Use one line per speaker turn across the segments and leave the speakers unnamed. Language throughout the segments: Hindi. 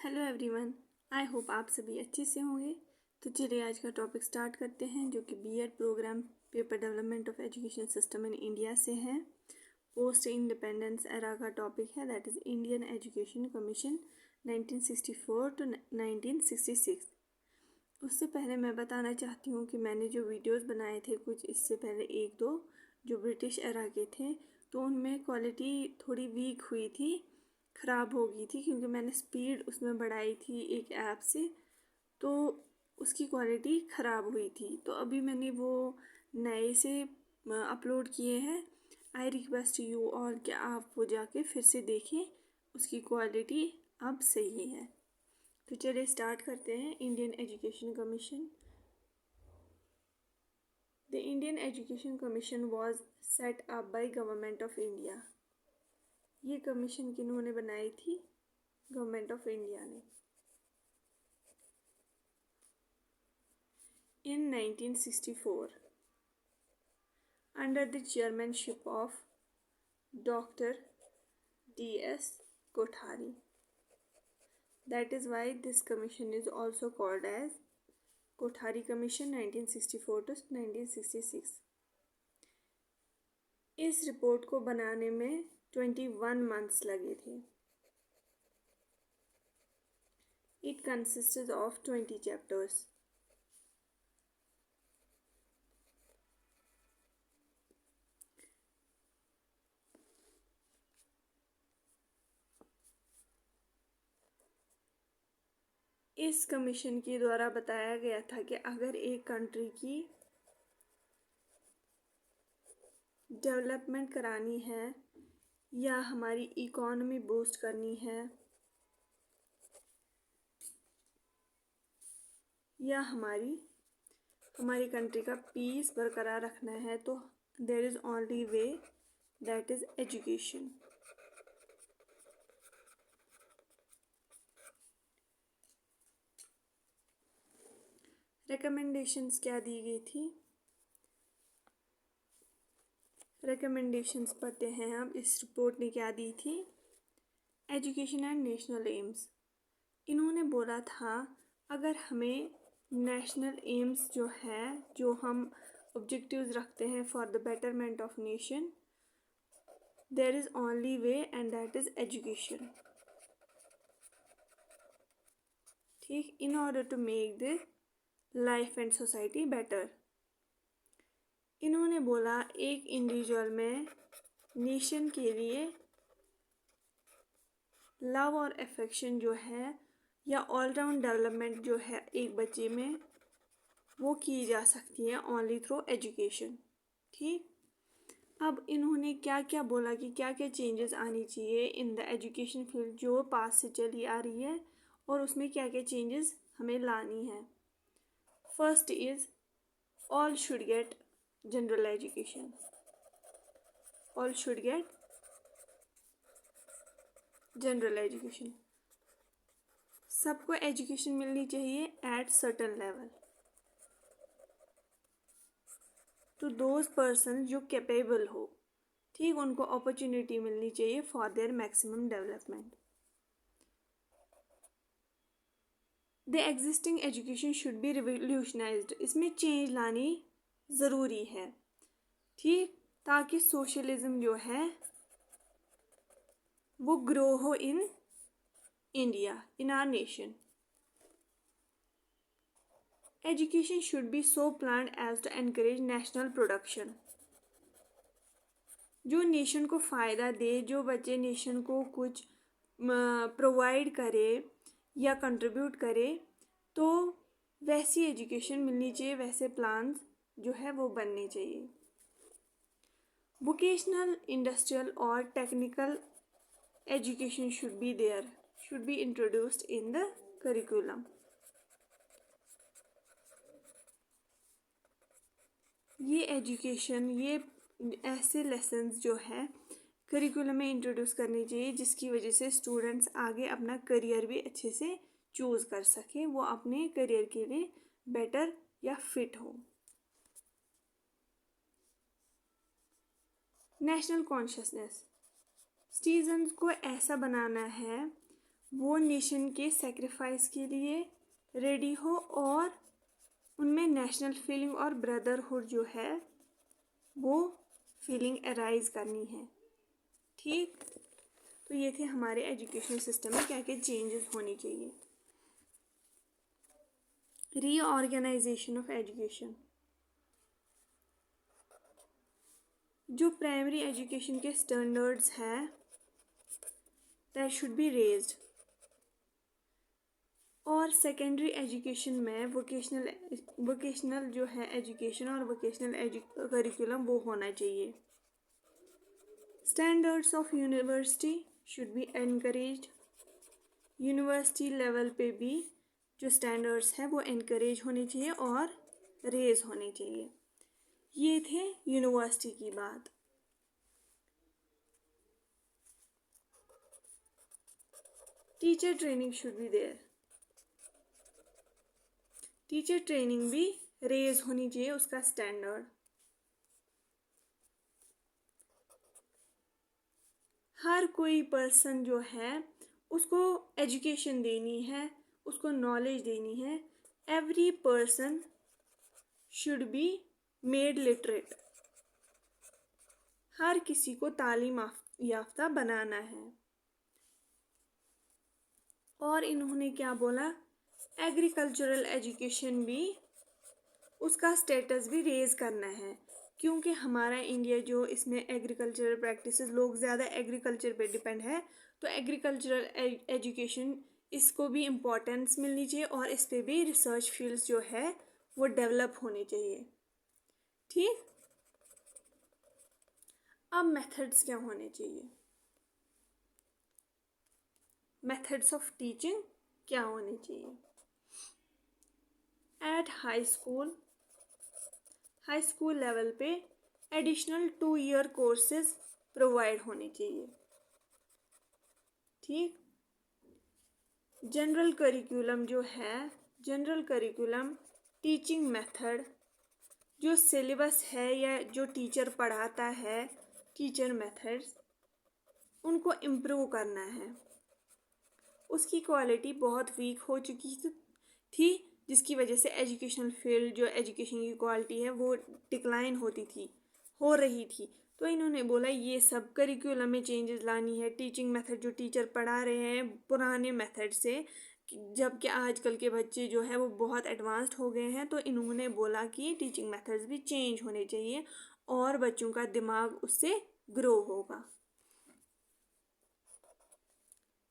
हेलो एवरीवन, आई होप आप सभी अच्छे से होंगे। तो चलिए आज का टॉपिक स्टार्ट करते हैं, जो कि BEd program paper development of education system in India से है। पोस्ट इंडिपेंडेंस एरा का टॉपिक है, that is Indian education commission 1964 to 1966। उससे पहले मैं बताना चाहती हूँ कि मैंने जो वीडियोस बनाए थे कुछ इससे पहले एक दो जो ब्रिटिश एरा के थे, तो उनमें क्वालिटी थोड़ी वीक हुई थी, ख़राब हो गई थी, क्योंकि मैंने स्पीड उसमें बढ़ाई थी एक ऐप से, तो उसकी क्वालिटी ख़राब हुई थी। तो अभी मैंने वो नए से अपलोड किए हैं। आई रिक्वेस्ट यू ऑल कि आप वो जाके फिर से देखें, उसकी क्वालिटी अब सही है। तो चलिए स्टार्ट करते हैं। Indian education commission. The Indian education commission was set up by government of India. ये कमीशन किन्होंने बनाई थी? गवर्नमेंट ऑफ इंडिया ने। In 1964, under the chairmanship of Dr. D.S. Kothari. That is why this commission is also called as Kothari Commission 1964 to 1966. इस रिपोर्ट को बनाने में 21 months लगे थे। It consisted of 20 chapters. इस कमीशन के द्वारा बताया गया था कि अगर एक कंट्री की डेवलपमेंट करानी है या हमारी इकोनॉमी बूस्ट करनी है या हमारी कंट्री का पीस बरकरार रखना है, तो there is only way, that is education. Recommendations क्या दी गई थी? रिकमेंडेशंस पढ़ते हैं हम। इस रिपोर्ट ने क्या दी थी? Education and national AIIMS. इन्होंने बोला था अगर हमें नेशनल एम्स जो है, जो हम ऑब्जेक्टिव्स रखते हैं for the betterment of nation, there is only way and that is education. ठीक, in order to make the life and society better. इन्होंने बोला एक इंडिविजुअल में नेशन के लिए लव और अफेक्शन जो है या ऑलराउंड डेवलपमेंट जो है एक बच्चे में, वो की जा सकती है ओनली थ्रू एजुकेशन। ठीक, अब इन्होंने क्या क्या बोला कि क्या क्या चेंजेस आनी चाहिए इन द एजुकेशन फील्ड जो पास से चली आ रही है, और उसमें क्या क्या चेंजेस हमें लानी है। First is all should get general education. All should get general education. सबको एजुकेशन मिलनी चाहिए at certain level to those person जो कैपेबल हो। ठीक, उनको अपॉर्चुनिटी मिलनी चाहिए for their maximum development. The existing education should be revolutionised. इसमें चेंज लानी ज़रूरी है। ठीक, ताकि सोशलिज्म जो है वो ग्रो हो in India, in our nation. Education should be so planned as to encourage national production. जो नेशन को फ़ायदा दे, जो बच्चे नेशन को कुछ प्रोवाइड करे या कंट्रीब्यूट करे, तो वैसी एजुकेशन मिलनी चाहिए, वैसे प्लान्स जो है वो बनने चाहिए। वोकेशनल, इंडस्ट्रियल और technical education should be there, should be introduced in the curriculum. ये एजुकेशन, ये ऐसे लेसन्स जो है करिकुलम में इंट्रोड्यूस करनी चाहिए, जिसकी वजह से स्टूडेंट्स आगे अपना करियर भी अच्छे से चूज़ कर सकें, वो अपने करियर के लिए बेटर या फिट हो। नेशनल कॉन्शियसनेस, सिटीजन्स को ऐसा बनाना है वो नेशन के सेक्रीफाइस के लिए रेडी हो और उनमें नेशनल फीलिंग और ब्रदरहुड जो है वो फीलिंग अराइज करनी है। ठीक, तो ये थे हमारे एजुकेशन सिस्टम में क्या क्या चेंजेस होनी चाहिए। रीऑर्गेनाइजेशन ऑफ एजुकेशन, जो प्राइमरी एजुकेशन के स्टैंडर्ड्स हैं दैट शुड बी रेज्ड, और सेकेंडरी एजुकेशन में वोकेशनल जो है एजुकेशन और वोकेशनल करिकुलम वो होना चाहिए। Standards of university should be encouraged, university level पे भी जो स्टैंडर्ड्स हैं वो एनकरेज होने चाहिए और रेज होने चाहिए। ये थे यूनिवर्सिटी की बात। Teacher training should be there, teacher training भी रेज होनी चाहिए उसका स्टैंडर्ड। हर कोई पर्सन जो है उसको एजुकेशन देनी है, उसको नॉलेज देनी है। Every person should be made literate, हर किसी को तालीम याफ्ता बनाना है। और इन्होंने क्या बोला, एग्रीकल्चरल एजुकेशन भी उसका स्टेटस भी रेज करना है, क्योंकि हमारा इंडिया जो इसमें एग्रीकल्चरल प्रैक्टिसेस लोग ज़्यादा एग्रीकल्चर पे डिपेंड है, तो एग्रीकल्चरल एजुकेशन इसको भी इम्पोर्टेंस मिलनी चाहिए और इस पे भी रिसर्च फील्ड्स जो है वो डेवलप होनी चाहिए। ठीक, अब मेथड्स क्या होने चाहिए, मेथड्स ऑफ टीचिंग क्या होने चाहिए। एट हाई स्कूल लेवल पे एडिशनल 2 ईयर कोर्सेज प्रोवाइड होने चाहिए। ठीक, जनरल करिकुलम जो है, जनरल करिकुलम टीचिंग मेथड जो सिलेबस है या जो टीचर पढ़ाता है, टीचर मेथड्स उनको इम्प्रूव करना है। उसकी क्वालिटी बहुत वीक हो चुकी थी, जिसकी वजह से एजुकेशनल फील्ड जो एजुकेशन की क्वालिटी है वो डिक्लाइन हो रही थी। तो इन्होंने बोला ये सब करिकुलम में चेंजेस लानी है। टीचिंग मेथड जो टीचर पढ़ा रहे हैं पुराने मेथड से, जबकि आजकल के बच्चे जो है वो बहुत एडवांस्ड हो गए हैं, तो इन्होंने बोला कि टीचिंग मेथड्स भी चेंज होने चाहिए और बच्चों का दिमाग उससे ग्रो होगा।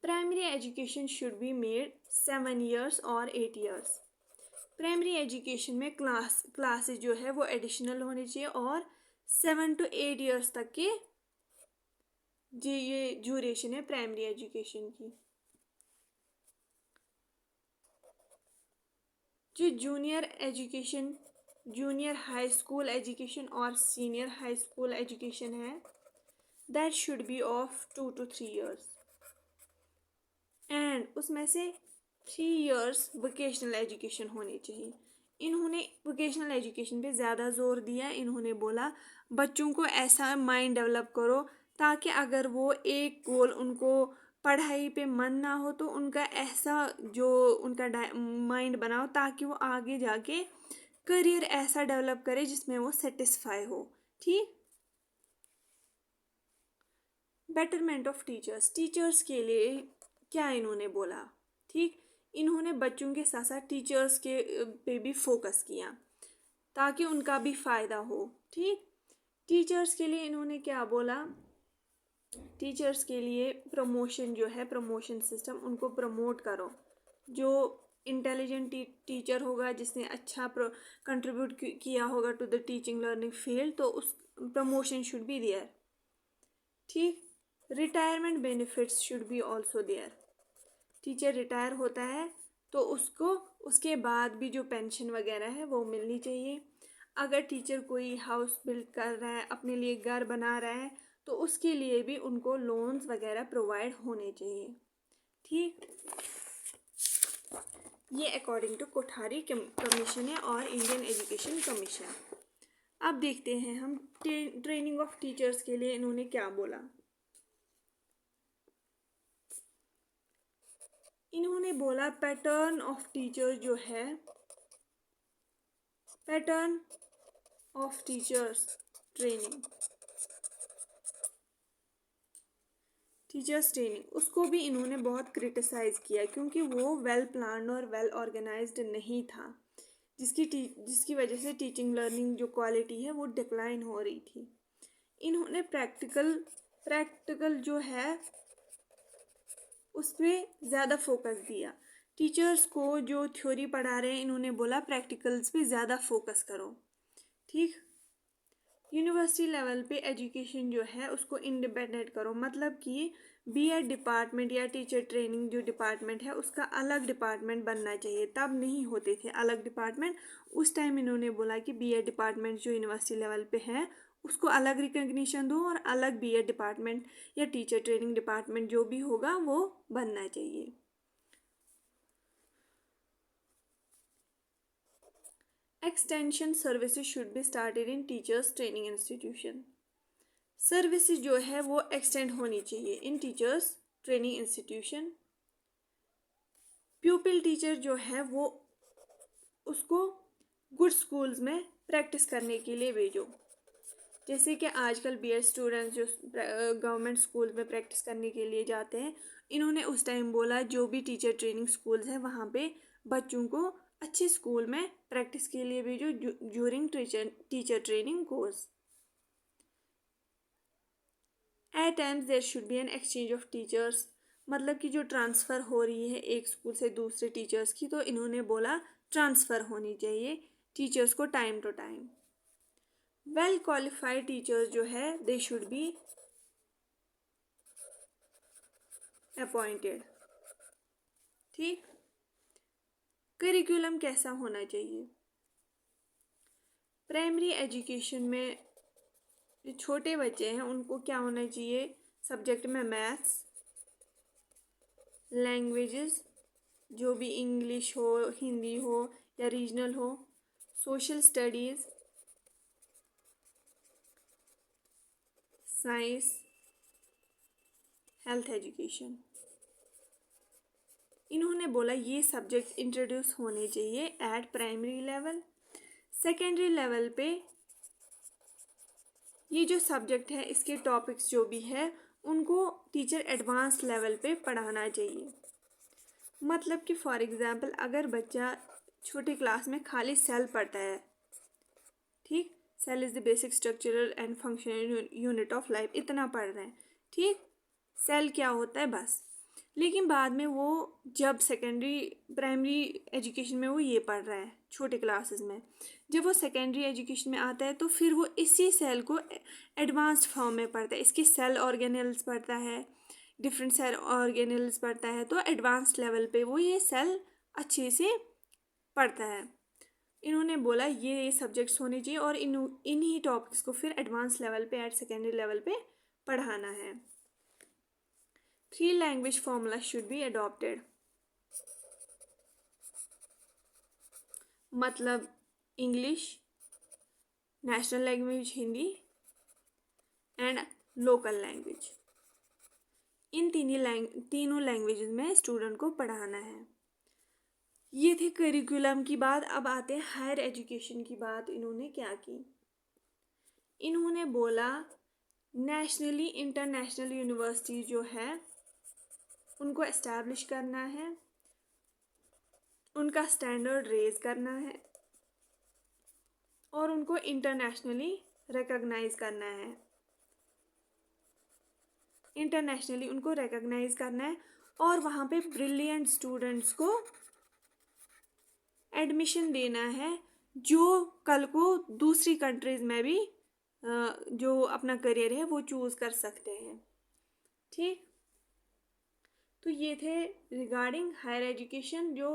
Primary education should be made 7 years और 8 years। प्राइमरी एजुकेशन में क्लासेस जो है वो एडिशनल होने चाहिए और 7 to 8 years तक के ये ड्यूरेशन है प्राइमरी एजुकेशन की। जो जूनियर हाई स्कूल एजुकेशन और सीनियर हाई स्कूल एजुकेशन है that should be of 2 to 3 years and उसमें से 3 years वोकेशनल एजुकेशन होनी चाहिए। इन्होंने वोकेशनल एजुकेशन पे ज़्यादा जोर दिया। इन्होंने बोला बच्चों को ऐसा माइंड डेवलप करो ताकि अगर वो एक गोल उनको पढ़ाई पे मन ना हो तो उनका ऐसा जो उनका माइंड बनाओ ताकि वो आगे जाके करियर ऐसा डेवलप करे जिसमें वो सेटिस्फाई हो। ठीक, बेटरमेंट ऑफ टीचर्स के लिए क्या इन्होंने बोला। ठीक, इन्होंने बच्चों के साथ साथ टीचर्स के पे भी फोकस किया ताकि उनका भी फ़ायदा हो। ठीक, टीचर्स के लिए इन्होंने क्या बोला, टीचर्स के लिए प्रमोशन जो है, प्रमोशन सिस्टम उनको प्रमोट करो। जो इंटेलिजेंट टीचर होगा जिसने अच्छा कंट्रीब्यूट किया होगा to the teaching learning field, तो उस प्रमोशन शुड बी देयर। ठीक, retirement benefits should be also there. Teacher retire होता है तो उसको उसके बाद भी जो पेंशन वगैरह है वो मिलनी चाहिए। अगर टीचर कोई हाउस बिल्ड कर रहा है, अपने लिए घर बना रहा है, तो उसके लिए भी उनको लोन्स वगैरह प्रोवाइड होने चाहिए। ठीक, ये अकॉर्डिंग टू कोठारी कमीशन है और इंडियन एजुकेशन कमीशन। अब देखते हैं हम ट्रेनिंग ऑफ टीचर्स के लिए इन्होंने क्या बोला। इन्होंने बोला पैटर्न ऑफ टीचर जो है, pattern of teachers training, teachers training, उसको भी इन्होंने बहुत क्रिटिसाइज़ किया क्योंकि वो वेल प्लान्ड और वेल ऑर्गेनाइज्ड नहीं था, जिसकी वजह से टीचिंग लर्निंग जो क्वालिटी है वो डिक्लाइन हो रही थी। इन्होंने प्रैक्टिकल जो है उस पर ज़्यादा फोकस दिया। टीचर्स को जो थ्योरी पढ़ा रहे हैं इन्होंने बोला प्रैक्टिकल्स पे ज़्यादा फोकस करो। ठीक, यूनिवर्सिटी लेवल पे एजुकेशन जो है उसको इंडिपेंडेंट करो, मतलब कि बीएड डिपार्टमेंट या टीचर ट्रेनिंग जो डिपार्टमेंट है उसका अलग डिपार्टमेंट बनना चाहिए। तब नहीं होते थे अलग डिपार्टमेंट, उस टाइम इन्होंने बोला कि बीएड डिपार्टमेंट जो यूनिवर्सिटी लेवल पे है उसको अलग रिकग्निशन दो और अलग बीएड डिपार्टमेंट या टीचर ट्रेनिंग डिपार्टमेंट जो भी होगा वो बनना चाहिए। Extension services should be started in teachers training institution, services जो है वो एक्सटेंड होनी चाहिए in teachers training institution. Pupil teacher जो है वो उसको गुड स्कूल्स में प्रैक्टिस करने के लिए भेजो, जैसे कि आजकल बीएड स्टूडेंट्स जो गवर्नमेंट स्कूल में प्रैक्टिस करने के लिए जाते हैं, इन्होंने उस टाइम बोला जो भी टीचर ट्रेनिंग स्कूल्स हैं वहाँ पे बच्चों को अच्छे स्कूल में प्रैक्टिस के लिए भेजो during teacher training course. At times there should be an exchange of teachers, मतलब कि जो ट्रांसफ़र हो रही है एक स्कूल से दूसरे टीचर्स की, तो इन्होंने बोला ट्रांसफ़र होनी चाहिए टीचर्स को time to time. Well qualified teachers जो है दे शुड बी अपॉइंटेड। ठीक, करिकुलम कैसा होना चाहिए? प्राइमरी एजुकेशन में जो छोटे बच्चे हैं उनको क्या होना चाहिए? सब्जेक्ट में मैथ्स, लैंग्वेजेस जो भी इंग्लिश हो, हिंदी हो या रीजनल हो, social studies, science, health education. इन्होंने बोला ये सब्जेक्ट इंट्रोड्यूस होने चाहिए eight primary level. Secondary level पे ये जो सब्जेक्ट है इसके टॉपिक्स जो भी है उनको टीचर एडवांस लेवल पे पढ़ाना चाहिए। मतलब कि फॉर एग्जांपल अगर बच्चा छोटी क्लास में खाली सेल पढ़ता है, ठीक, cell is the basic structural and functional unit of life, इतना पढ़ रहे हैं, ठीक, सेल क्या होता है बस, लेकिन बाद में वो जब प्राइमरी एजुकेशन में वो ये पढ़ रहा है छोटे क्लासेस में, जब वो सेकेंडरी एजुकेशन में आता है तो फिर वो इसी सेल को एडवांस्ड फॉर्म में पढ़ता है, इसकी सेल ऑर्गेनेल्स पढ़ता है, डिफरेंट सेल ऑर्गेनेल्स पढ़ता है, तो एडवांस्ड लेवल पे वो ये सेल अच्छे से पढ़ता है। इन्होंने बोला ये सब्जेक्ट्स होने चाहिए और इन्हीं टॉपिक्स को फिर एडवांस लेवल पे एट सेकेंडरी लेवल पे पढ़ाना है। 3 language formula should be adopted, मतलब English, national language Hindi and local language, इन तीनों लैंग्वेजेस में स्टूडेंट को पढ़ाना है। ये थे करिकुलम की बात। अब आते हैं हायर एजुकेशन की बात। इन्होंने क्या की? इन्होंने बोला नेशनली इंटरनेशनल यूनिवर्सिटी जो है उनको एस्टैब्लिश करना है, उनका स्टैंडर्ड रेज करना है और उनको इंटरनेशनली रिकॉग्नाइज करना है, इंटरनेशनली उनको रिकॉग्नाइज करना है और वहाँ पे ब्रिलियंट स्टूडेंट्स को एडमिशन देना है जो कल को दूसरी कंट्रीज़ में भी जो अपना करियर है वो चूज़ कर सकते हैं। ठीक, तो ये थे रिगार्डिंग हायर एजुकेशन जो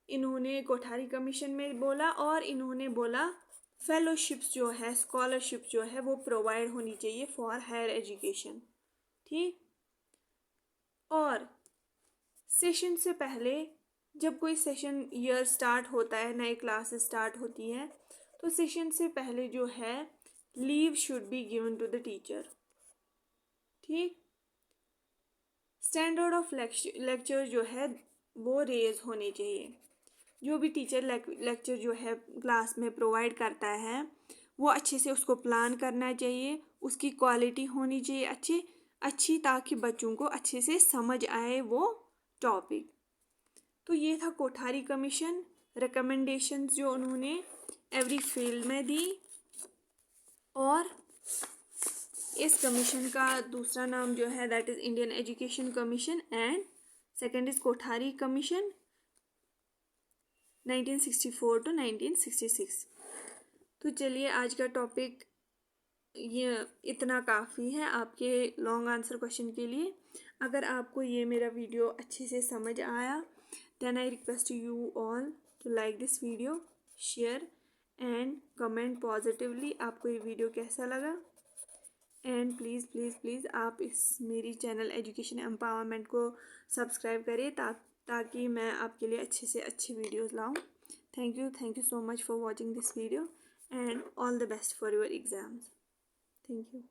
इन्होंने कोठारी कमीशन में बोला, और इन्होंने बोला फेलोशिप्स जो है, स्कॉलरशिप जो है वो प्रोवाइड होनी चाहिए फॉर हायर एजुकेशन। ठीक, और सेशन से पहले जब कोई सेशन ईयर स्टार्ट होता है, नई क्लासेस स्टार्ट होती हैं, तो सेशन से पहले जो है leave should be given to the teacher. ठीक, स्टैंडर्ड ऑफ लेक्चर जो है वो रेज होने चाहिए। जो भी टीचर लेक्चर जो है क्लास में प्रोवाइड करता है वो अच्छे से उसको प्लान करना चाहिए, उसकी क्वालिटी होनी चाहिए अच्छी ताकि बच्चों को अच्छे से समझ आए वो टॉपिक। तो ये था कोठारी कमीशन, रिकमेंडेशंस जो उन्होंने एवरी फील्ड में दी। और इस कमीशन का दूसरा नाम जो है that is Indian education commission and second is Kothari commission 1964 to 1966। तो चलिए आज का टॉपिक ये इतना काफ़ी है आपके लॉन्ग आंसर क्वेश्चन के लिए। अगर आपको ये मेरा वीडियो अच्छे से समझ आया then I request you all to like this video, share and comment positively आपको ये वीडियो कैसा लगा। एंड प्लीज़ प्लीज़ प्लीज़ आप इस मेरी चैनल एजुकेशन एम्पावरमेंट को सब्सक्राइब करिए ताकि मैं आपके लिए अच्छे से अच्छी वीडियोस लाऊं। Thank you so much for watching this video and all the best for your exams. Thank you.